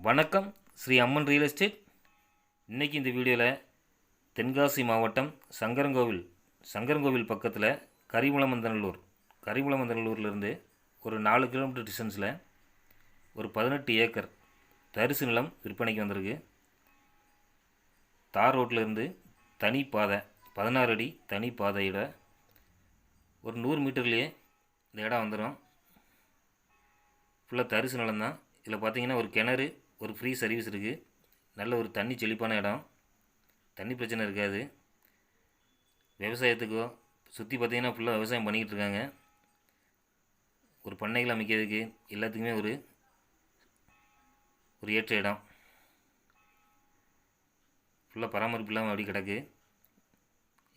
வணக்கம் ஸ்ரீ அம்மன் real estate. இன்றைக்கி இந்த வீடியோவில் தென்காசி மாவட்டம் சங்கரங்கோவில் பக்கத்தில் கரிமுளமந்தநல்லூர்லேருந்து ஒரு 4 கிலோமீட்டர் டிஸ்டன்ஸில் ஒரு 18 ஏக்கர் தரிசு நிலம் விற்பனைக்கு வந்திருக்கு. தார் ரோட்டிலேருந்து தனி பாதை 16 அடி தனி பாதையோட ஒரு 100 மீட்டர்லேயே இந்த இடம் வந்துடும். ஃபுல்லாக தரிசு நிலம் தான். இதில் பார்த்தீங்கன்னா ஒரு கிணறு, ஒரு ஃப்ரீ சர்வீஸ் இருக்குது. நல்ல ஒரு தண்ணி செழிப்பான இடம், தண்ணி பிரச்சனை இருக்காது. விவசாயத்துக்கோ சுற்றி பார்த்திங்கன்னா ஃபுல்லாக விவசாயம் பண்ணிக்கிட்டு இருக்காங்க. ஒரு பண்ணைகள் அமைக்கிறதுக்கு எல்லாத்துக்குமே ஒரு ஏற்ற இடம். ஃபுல்லாக பராமரிப்பு இல்லாமல் அப்படி கிடக்கு.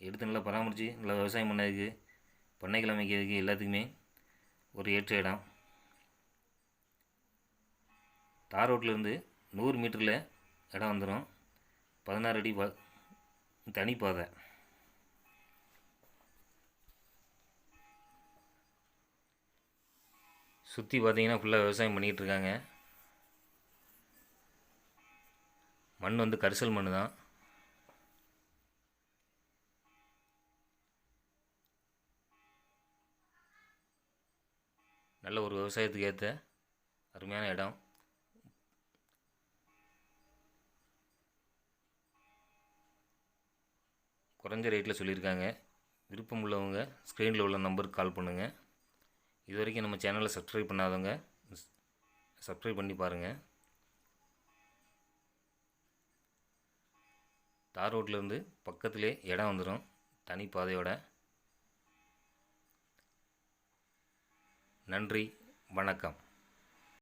எடுத்து நல்லா பராமரித்து நல்லா விவசாயம் பண்ணதுக்கு, பண்ணைகள் அமைக்கிறதுக்கு எல்லாத்துக்குமே ஒரு ஏற்ற இடம். தார் ரோட்லேருந்து 100 மீட்டரில் இடம் வந்துடும். 16 அடி தனி பாதை. சுற்றி பார்த்தீங்கன்னா ஃபுல்லாக விவசாயம் பண்ணிகிட்டு இருக்காங்க. மண் கரிசல் மண் தான். நல்ல ஒரு விவசாயத்துக்கு ஏற்ற அருமையான இடம். குறைஞ்ச ரேட்டில் சொல்லியிருக்காங்க. விருப்பம் உள்ளவங்க ஸ்க்ரீனில் உள்ள நம்பருக்கு கால் பண்ணுங்கள். இது வரைக்கும் நம்ம சேனலை சப்ஸ்கிரைப் பண்ணாதவங்க சப்ஸ்கிரைப் பண்ணி பாருங்கள். தார் ரோட்லேருந்து பக்கத்திலே இடம் வந்துடும் தனி பாதையோட. நன்றி, வணக்கம்.